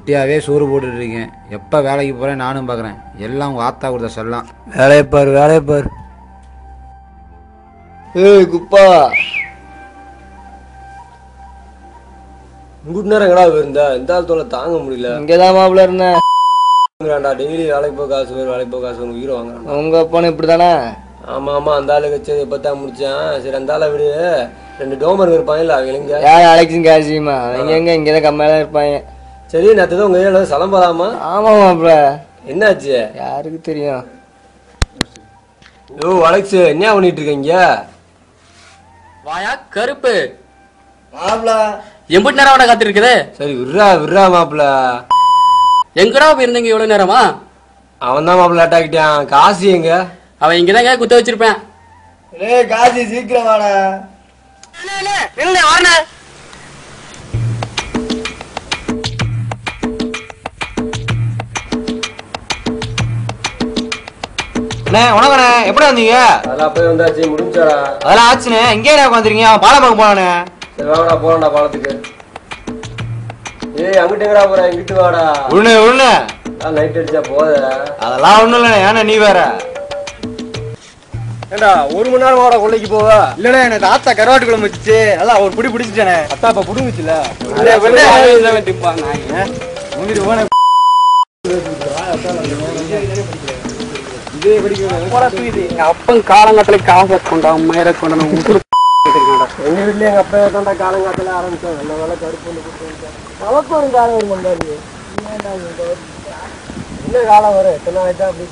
வெட்டியாகவே சோறு போட்டுட்ருக்கேன். எப்போ வேலைக்கு போகிறேன் நானும் பார்க்குறேன். எல்லாம் உங்கள் ஆத்தா கொடுத்த செல்லாம். வேலையப்பார் வேலையப்பார். ஏய் குப்பா, இங்குட்டு நேரம் எங்கடா இருந்தா? இந்த ஆள் தோலை தாங்க முடியல. இங்கதான் மாப்பிள்ள இருந்தேன். டெய்லி வேலைக்கு போக காசு வரும், வேலைக்கு போக காசு வரும், உயிரை வாங்குறான். உங்க அப்பனு இப்படிதானே? ஆமா ஆமா, அந்த ஆளு வச்சு எப்பத்தான் முடிச்சான். சரி, அந்த ஆளை விடு. 2 டோமர் இருப்பாங்க இல்ல, அவங்க எங்க? யார் அலெக்ஸும் காசியுமா? அவங்க எங்க இங்கதான் கம்மியா இருப்பாங்க. சரி, நேற்று உங்க ஏழு சலம்பலாமா? ஆமா மாப்பிள்ள. என்னாச்சு? யாருக்கு தெரியும்? ஓ அலெக்ஸ், என்ன பண்ணிட்டு இருக்கீங்க? வாயா கருப்பு மாப்பிள்ள எம்பிட்டு நேரம் காத்து இருக்குது. சரி, விட்றா மாப்பிள்ள. எங்கடா போயிருந்தீங்க இவ்வளவு நேரமா? அவன் தான் மாப்பிள்ள லேட் ஆகிட்டான். காசு எங்க? அவன் இங்கதாங்க குத்த வச்சிருப்பேன். காசி சீக்கிரம் வாடா. அண்ணே உனக்கண்ணே எப்படி வந்தீங்க? அதெல்லாம் போய் வந்தாச்சு, முடிஞ்சாடா. அதெல்லாம் ஆச்சுண்ணே. எங்கே உட்காந்துருக்கீங்க? பாலம் பார்க்க போனானே. சரி வாங்கடா, போலாம்டா பாலத்துக்கு. ஏய், அங்கிட்டு எங்கடா போற? இங்கிட்டு வாடா. உடனே நைட் அடிச்சா போத. அதெல்லாம் ஒண்ணும் இல்லண்ணே. ஏன்னா நீ வேற. ஏண்டா 1 மணி நேரம் வாடா கொள்ளைக்கு போவ? இல்லண்ணே, எனக்கு ஆத்தா கருவாட்டு குழம்பு வச்சுச்சு. அதான் ஒரு பிடி பிடிச்சிட்டேனே. அத்தா அப்ப புடுங்குச்சுல. முந்திரி போன எங்க அப்பன் காலங்காத்துல காசு கொண்டான் மயிர கொண்டான். எங்க வீட்டுல எங்க அப்பா தான்டா காலங்காத்துல ஆரம்பிச்சோம். நல்ல வேலை கருப்பு நமக்கு ஒரு காலம் வரும் கொண்டாரு. என்ன காலம் வரும்? எத்தனை ஆயிட்டா அப்படி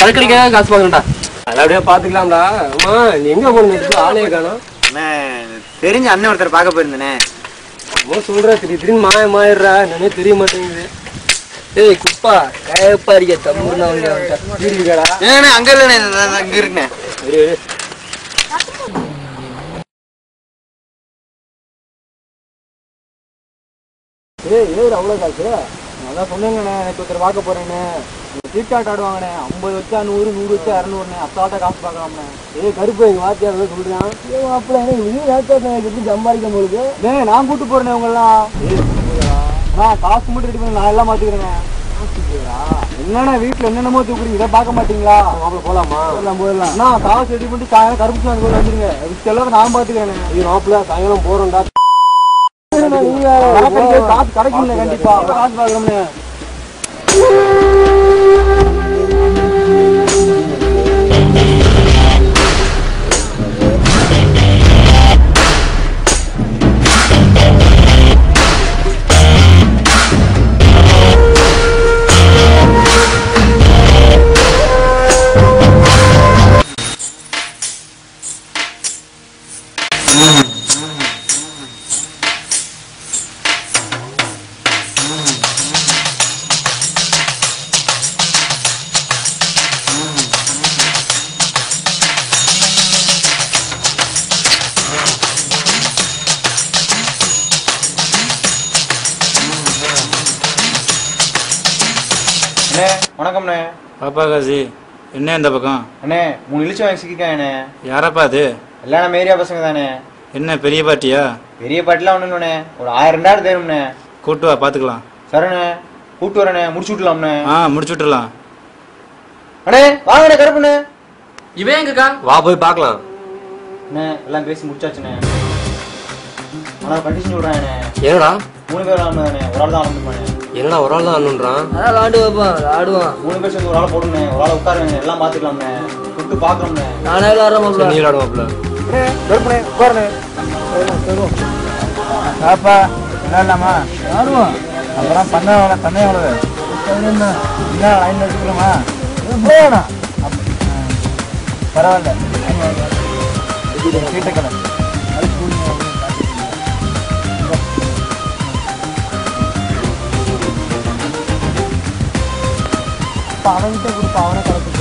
கலக்கடிக்காக காசு பாக்குறா. அதை அப்படியே பாத்துக்கலாம்டா. ஆமா, நீ எங்க போன? ஆளையே காணும். தெரிஞ்ச அண்ணன் ஒருத்தர் பார்க்க போயிருந்தேனே. சொல்ற திடீர்னு மாயிடுறா. என்னன்னே தெரிய மாட்டேங்குது. ஏய் குப்பா, கயப்பா இருக்க தம்புனா இருக்கடா. ஏண்ணே அங்க இல்லண்ணே, அங்க இருக்குண்ணே. ஏய் ஏய், அவ்வளவு காசு? அதான் சொன்னேங்கண்ணே, எனக்கு ஒருத்தர் பார்க்க போறேன்னு. சீட்டாட் ஆடுவாங்கண்ணே. 50 வச்சா 100, 100 வச்சா 200. அத்தாட்ட காசு பார்க்கலாம்ண்ணே. ஏய் கருப்பு, எங்க வாத்தியார் சொல்றான். ஏன் அப்படி எப்படி சம்பாதிக்க உங்களுக்கு? நான் கூட்டு போறேனே உங்களெல்லாம். காசு மட்டும் ரெடி பண்ணி நான் எல்லாம் மாத்திக்கிறேன். என்னண்ணா வீட்டுல என்னென்னமோ தூக்குறீங்க, இதை பார்க்க மாட்டீங்களா? போலாமா? போயிடலாம். நான் காசு ரெடி பண்ணி சாயங்காலம் கருப்பு சாமி கோயில் வந்துருங்க. இதுக்கு எல்லாம் நான் பாத்துக்கிறேன். மாப்பிள்ள சாயங்காலம் போறோம்டா. காசு கிடைக்கும் கண்டிப்பா. காசு பாக்குறோம்னு. வணக்கம்ண்ணே. பாப்பா காசி, என்ன இந்த பக்கம்? அண்ணே 3 இலிச்சு வாங்கி சிக்கிக்காண்ணே. யாரப்பா அது? எல்லாம் நம்ம ஏரியா பசங்க தானே. என்ன பெரிய பாட்டியா? பெரிய பாட்டிலாம் ஒண்ணு இல்லண்ணே. ஒரு 1000 தேரும்ண்ணே. கூட்டு வா பாத்துக்கலாம். சரிண்ணே, கூட்டு வரண்ணே. முடிச்சு விட்டுலாம்ண்ணே. முடிச்சு விட்டுலாம். அண்ணே வாங்கண்ணே கருப்புண்ணே. இவன் எங்கக்கா? வா போய் பாக்கலாம். அண்ணே எல்லாம் பேசி முடிச்சாச்சுண்ணே. ஆனா கண்டிஷன் விடுறாண்ணே. என்னடா 3 பேர் ஆடணுண்ணே. ஒரு ஆள் தான் ஆடணுமாண்ணே. என்னடா ஒரு ஆள் தான் ஆடணுன்றான்? அதான் ஆடு வைப்பான், ஆடுவான். 3 பேர் சேர்ந்து ஒரு ஆளை போடுண்ணே. ஒரு ஆளை உட்காருங்க, எல்லாம் பாத்துக்கலாம்ண்ணே. கூட்டு பாக்குறோம்ண்ணே. நானே விளாடுறேன் மாப்பிள்ள. நீ விளாடுவாப்ல. கருப்புண்ணே உட்காருண்ணே. பாப்பா விளாடலாமா? ஆடுவான். அப்புறம் பண்ண எவ்வளவு? என்ன லைன் வச்சுக்கலாமா? பரவாயில்ல. சீட்டக்கலை அவன்கிட்ட கொடுப்பா, அவனை கலப்பு.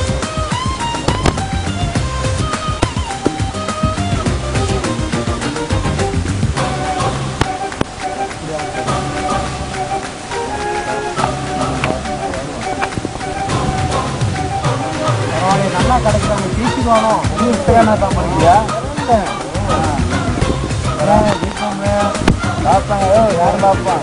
நல்லா கிடைக்கிறாங்க. வீட்டுக்கு வேணும். வேணா தான் பண்ணிக்கியா? பாப்பாங்க யாரும் பாப்பா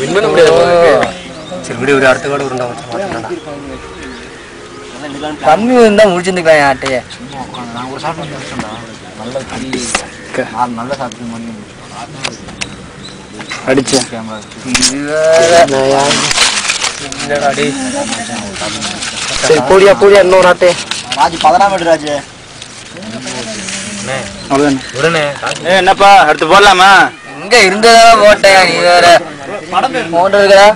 வின் பண்ண முடியாது. சரி விடு, ஒரு அடுத்த கார்டு உருண்டா கம்மி இருந்தா முடிச்சிருந்துக்கலாம் என் ஆட்டையே. நான் ஒரு சாப்பிட்டு முடிச்சேன்டா. நல்ல சாப்பிட்டு பண்ணி அடிச்சேன். சரி போடியா போடியா இன்னொரு ஆட்டே. ராஜு 14 மீட்டர் ராஜு. என்னப்பா அடுத்து போடலாமா? இங்க இருந்ததா போட்டேன் நீ வேற போட்டு இருக்கா.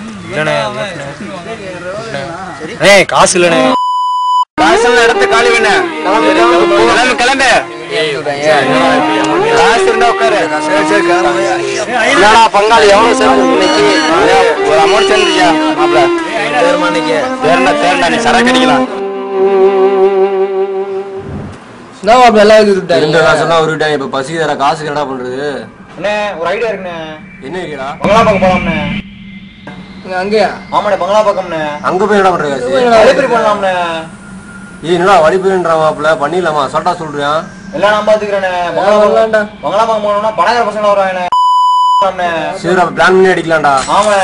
காசு இல்லண்ணே. இடத்த காலி வேண கிளம்பு. காசு இருந்தா உட்காரு. என்னடா பங்காளி எவ்வளவு சேர்ந்து இன்னைக்கு? ஒரு அமௌண்ட் சேர்ந்துருக்கியா மாப்பிள்ள? தேர்னா நீ சரக்கு அடிக்கலாம். சொன்னா ஒரு இப்ப பசி தர காசுக்கு என்னடா பண்றது? அண்ணே ஒரு ஐடியா இருக்குண்ணே. என்ன ஐடியா? பங்களா பக்கம் போலாம்ண்ணே. அங்கயா ஆமாண்ணே பங்களா பக்கம்ண்ணே. அங்க போய் என்ன பண்ற காசு? வழிப்பறி பண்ணலாம்ண்ணே. என்னடா வழிபுரின்ற மாப்பிள்ள பண்ணிடலாமா? சொல்லிட்டா சொல்றியா? எல்லாம் நான் பாத்துக்கிறேண்ணே. பங்களா பக்கம் போனோம்னா பணக்கார பசங்க வருவாங்கண்ணே. சரி அப்ப பிளான் பண்ணி அடிக்கலாம்டா. ஆமா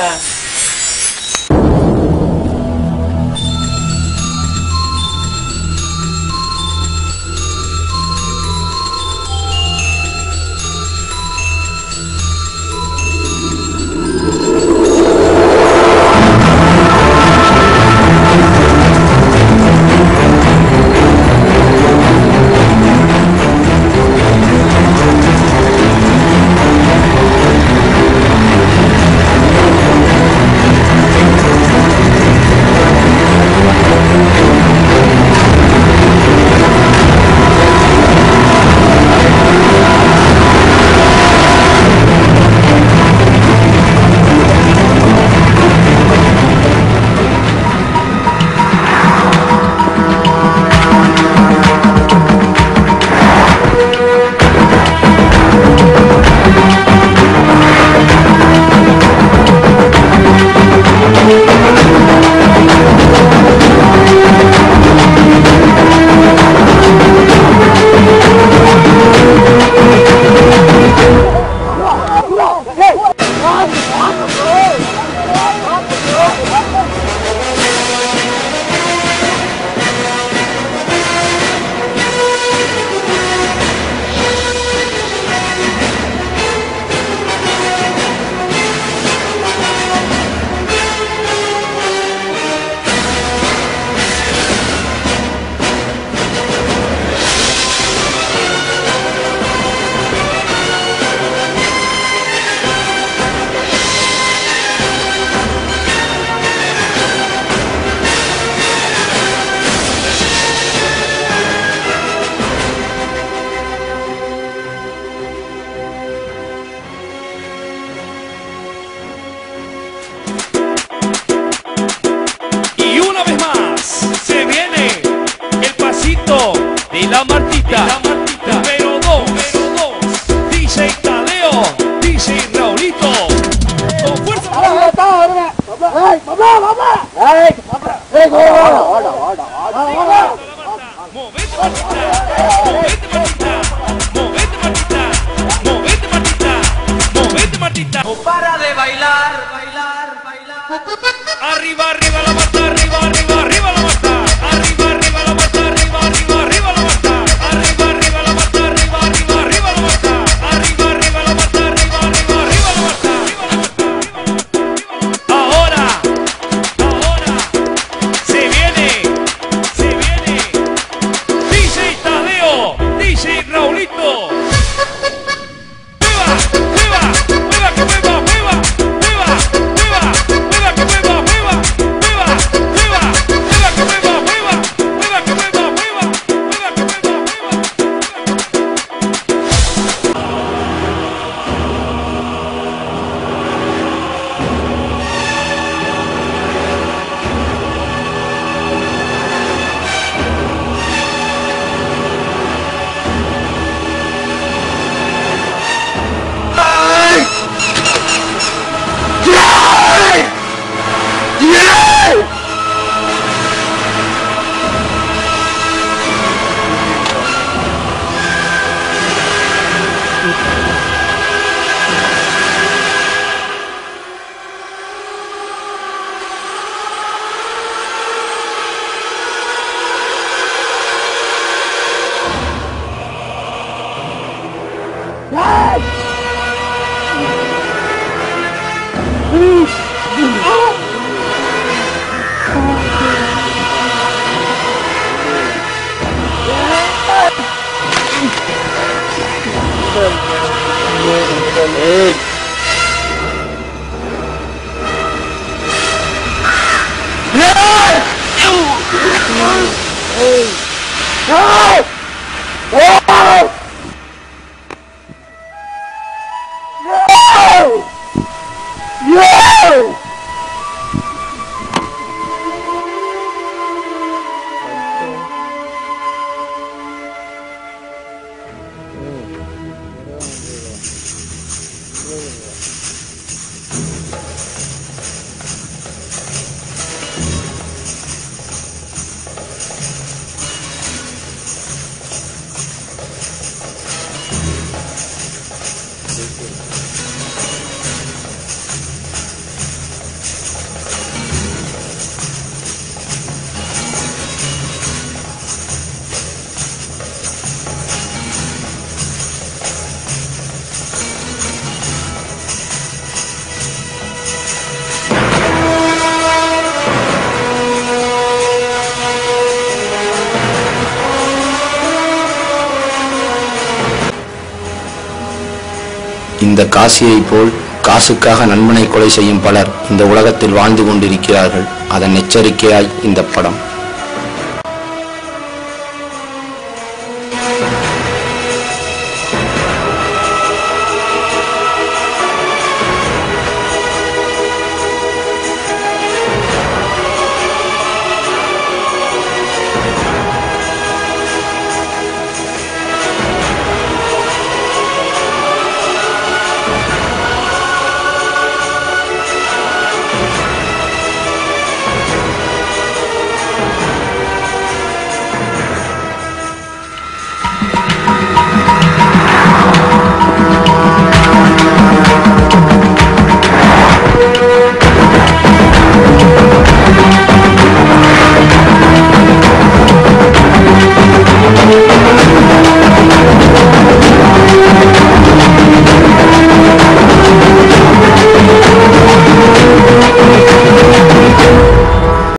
de la Martita, número 2, DJ Tadeo, DJ Raulito, con fuerza. Movete Martita, movete Martita, movete Martita, movete Martita. No para de bailar, bailar, bailar. Arriba, arriba la Marta, arriba, arriba, arriba la Marta. Arriba, arriba la Marta, arriba, arriba, arriba la Marta. Arriba, arriba la Marta, arriba, arriba, arriba la Marta. Arriba, arriba la Marta, arriba, arriba, arriba la Marta. Ahora, se viene DJ Tadeo. இந்த காசியை போல் காசுக்காக நண்பனை கொலை செய்யும் பலர் இந்த உலகத்தில் வாழ்ந்து கொண்டிருக்கிறார்கள். அதன் எச்சரிக்கையாய் இந்த படம்.